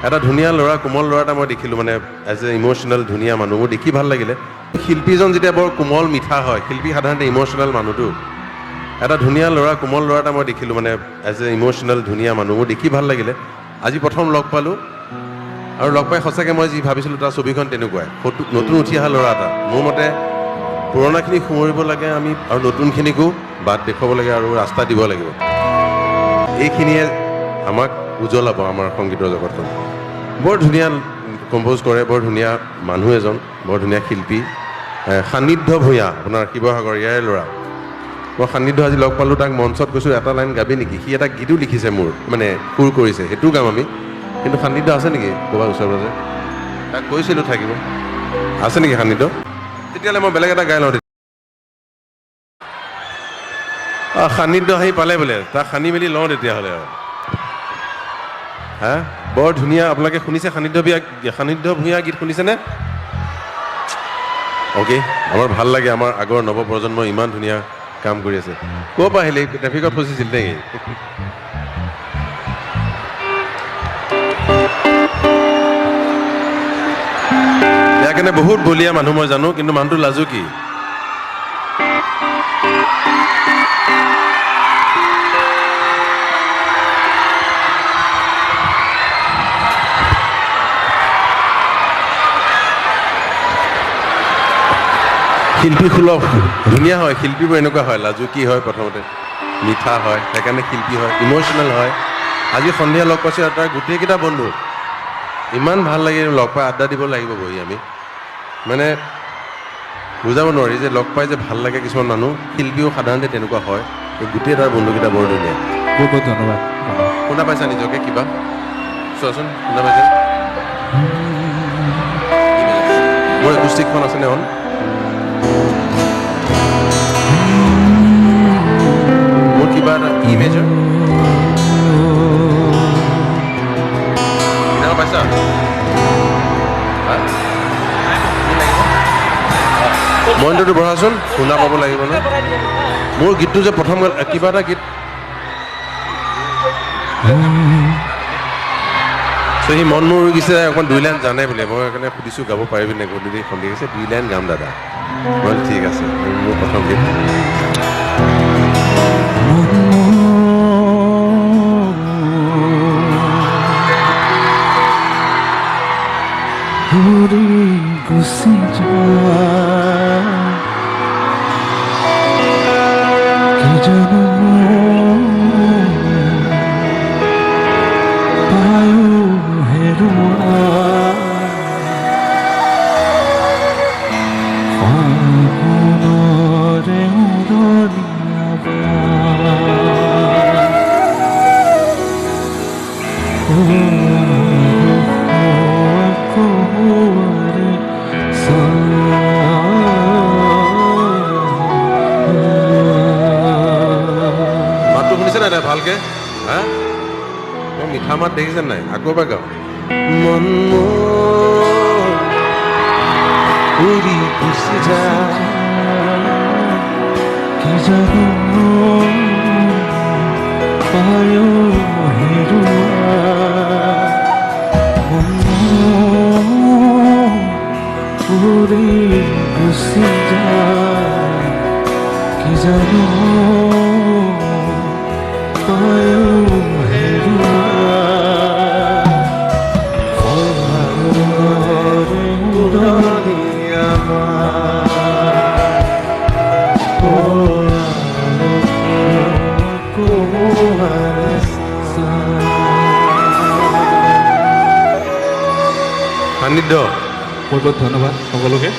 এটা ধুনীয়া ল'ৰা, কোমল ল'ৰা এটা মই দেখিলোঁ, মানে এজ এ ইম'চনেল ধুনীয়া মানুহ, মোৰ দেখি ভাল লাগিলে। শিল্পীজন যেতিয়া বৰ কোমল মিঠা হয়, শিল্পী সাধাৰণতে ইম'চনেল মানুহটো। এটা ধুনীয়া ল'ৰা, কোমল ল'ৰা এটা মই দেখিলোঁ, মানে এজ এ ইম'চনেল ধুনীয়া মানুহ, মোৰ দেখি ভাল লাগিলে। আজি প্ৰথম লগ পালোঁ আৰু লগ পাই সঁচাকৈ মই যি ভাবিছিলোঁ তাৰ ছবিখন তেনেকুৱাই। নতুন উঠি অহা ল'ৰা এটা, মোৰ মতে পুৰণাখিনি সোঁৱৰিব লাগে আমি, আৰু নতুনখিনিকো বাট দেখুৱাব লাগে আৰু ৰাস্তা দিব লাগিব। এইখিনিয়ে আমাক উজ্বলাব আমাৰ সংগীতৰ জগতখন। বৰ ধুনীয়া কম্প'জ কৰে, বৰ ধুনীয়া মানুহ এজন, বৰ ধুনীয়া শিল্পী। সান্নিধ্য ভূঞা, আপোনাৰ শিৱসাগৰ, ইয়াৰে ল'ৰা। মই সান্নিধ্য আজি লগ পালোঁ, তাক মঞ্চত কৈছোঁ এটা লাইন গাবি নেকি? সি এটা গীতো লিখিছে মোৰ, মানে সুৰ কৰিছে, সেইটোও গাম আমি। কিন্তু সান্নিধ্য আছে নেকি ক'ৰবাত ওচৰে পাজৰে? তাক কৈছিলোঁ থাকিব। আছে নেকি সান্নিধ্য? তেতিয়াহ'লে মই বেলেগ এটা গাই লওঁ। সান্নিধ্য আহি পালে বোলে, তাক সানি মেলি লওঁ তেতিয়াহ'লে আৰু। হা, বৰ ধুনীয়া। আপোনালোকে শুনিছে সান্নিধ্য ভূঞা গীত শুনিছেনে? অ'কে, আমাৰ ভাল লাগে, আমাৰ আগৰ নৱপ্ৰজন্মই ইমান ধুনীয়া কাম কৰি আছে। ক'ৰ পৰা আহিলে? ট্ৰেফিকত ফচিছিল নেকি? ইয়াৰ কাৰণে বহুত বলীয়া মানুহ মই জানো, কিন্তু মানুহটো লাজু কি? শিল্পী সুলভ, ধুনীয়া হয়। শিল্পীবোৰ এনেকুৱা হয়, লাজুকী হয়, প্ৰথমতে মিঠা হয়, সেইকাৰণে শিল্পী হয়, ইম'চনেল হয়। আজি সন্ধিয়া লগ পাইছোঁ আৰু তাৰ গোটেইকেইটা বন্ধু, ইমান ভাল লাগে। লগ পাই আড্ডা দিব লাগিব বহি আমি, মানে বুজাব নোৱাৰি যে লগ পাই যে ভাল লাগে। কিছুমান মানুহ, শিল্পীও সাধাৰণতে তেনেকুৱা হয়। এই গোটেই তাৰ বন্ধুকেইটা বৰ ধুনীয়া। বহুত বহুত ধন্যবাদ। শুনা পাইছা নিজকে কিবা? চোৱাচোন, শুনা পাইছা? মোৰ একুষ্টিকখন আছেনে অন? মোৰ কিবা এটা ই মেজৰ শুনা পাইছা? মইণ্টটো বঢ়াচোন, শুনা পাব লাগিব ন। মোৰ গীতটো যে প্ৰথম কিবা এটা গীত সি মন মোৰ ৰৈ গৈছে, অকণমান 2 লাইন জানে বোলে। মই সেইকাৰণে সুধিছোঁ গাব পাৰিবি নে? গধূলি সন্ধিয়া গৈছে, 2 লাইন গাম দাদা। মই ঠিক আছে, মোৰ প্ৰথম গীত। গুচি মাতটো শুনিছে নাই তাই ভালকে? হা, মই মিঠা মাত দেখিছে নাই? আকৌ এবাৰ গাওঁ। মন উৰি গুচি যায়, কি জানো পায় হেৰুৱা, উৰি গুচি যায়, কি জানো পায় হেৰুৱা। সান্নিধ্য, বহুত বহুত ধন্যবাদ সকলোকে।